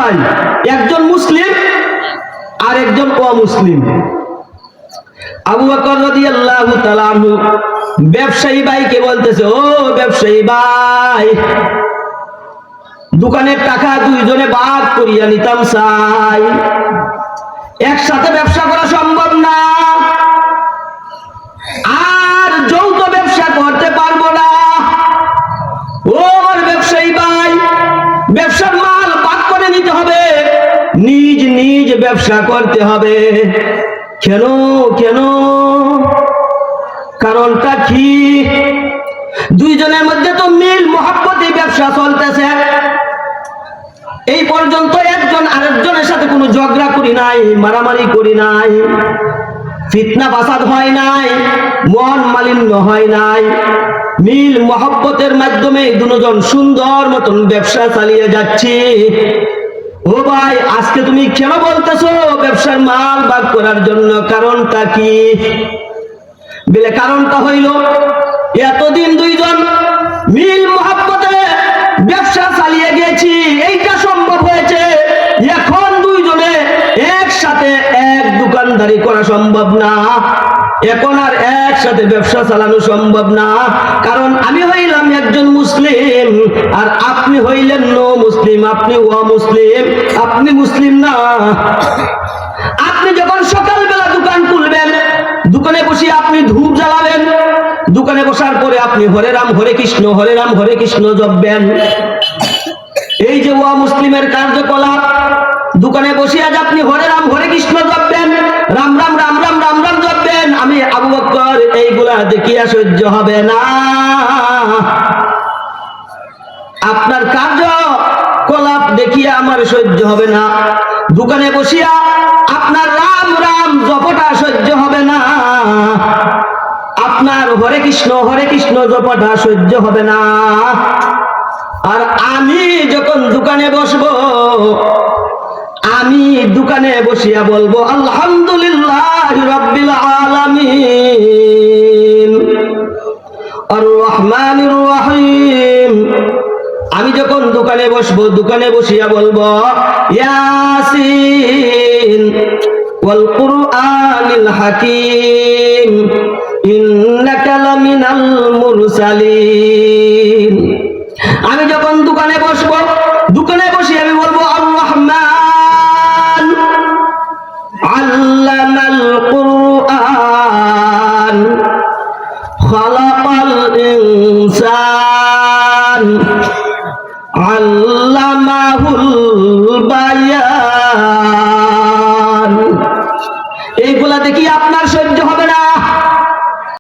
ভাই, একজন মুসলিম আর একজন অমুসলিম। আবু বকর রাদিয়াল্লাহু তাআলা আনহু ব্যবসায়ী ভাইকে বলতেছে, ও ব্যবসায়ী ভাই, দোকানের টাকা দুইজনে ভাগ করিয়া নিতাম চাই, একসাথে ব্যবসা করা সম্ভব না, আর যৌথ ব্যবসা করতে পারবো না। ও আমার ব্যবসায়ী ভাই, ব্যবসার মাল ভাগ করে নিতে হবে, নিজ নিজ ব্যবসা করতে হবে। কেন কেন? কারণটা কি? দুইজনের মধ্যে তো মিল মহব্বতে ব্যবসা চলতেছে, এই পর্যন্ত একজন আরেকজনের সাথে কোনো ঝগড়া করি নাই, মারামারি করি নাই, ফিতনা ফাসাদ হয় নাই, মন মালিন্য হয় নাই, মিল মহব্বতের মাধ্যমে দুজন সুন্দর মতন ব্যবসা চালিয়ে যাচ্ছি। ও ভাই, আজকে তুমি কেন বলতেছো ব্যবসার মাল ভাগ করার জন্য? কারণটা কি? বলে কারণটা হইল, এতদিন দুইজন মিল মহব্বতে ব্যবসা চালিয়ে গেছি, এইটা সম্ভব হয়েছে। এখন দুইজনে একসাথে এক দোকানদারি করা সম্ভব না, এখন আর একসাথে ব্যবসা চালানো সম্ভব না। কারণ আমি হইলাম একজন মুসলিম আর আপনি হইলেন নো মুসলিম, আপনি অমুসলিম, আপনি মুসলিম না। আপনি যখন সকালবেলা দোকান খুলবেন, দোকানে বসে আপনি ধূপ জ্বালাবেন, দোকানে বসার পরে আপনি হরে রাম হরে কৃষ্ণ, হরে রাম হরে কৃষ্ণ জপবেন। এই যে অমুসলিমের কার্যকলাপ, দোকানে বসে আজ আপনি হরে রাম হরে কৃষ্ণ জপবেন, রাম রাম রাম রাম রাম রাম জপবেন। আমি আবু বকর এইগুলা দেখিয়া সহ্য হবে না। আপনার কার্যকলাপ দেখিয়া আমার সহ্য হবে না। দোকানে বসিয়া আপনার রাম রাম জপটা সহ্য হবে না, আপনার হরে কৃষ্ণ জপটা সহ্য হবে না। আর আমি যখন দোকানে বসবো, আমি দোকানে বসিয়া বলবো আলহামদুলিল্লাহ রাব্বিল আলামিন আর রহমানির রহিম। আমি যখন দোকানে বসবো, দোকানে বসিয়া বলবো ইয়াসিন ওয়াল কুরআনিল হাকিম ইন্নাকা লামিনাল মুরসালিন। আমি যখন দোকানে বসবো, দোকানে বসে আমি বলবো আর রহমান আল্লামাল কুরআন খালাকাল ইনসান আল্লামাহুল বায়ান। এইগুলা দেখি আপনার সহ্য হবে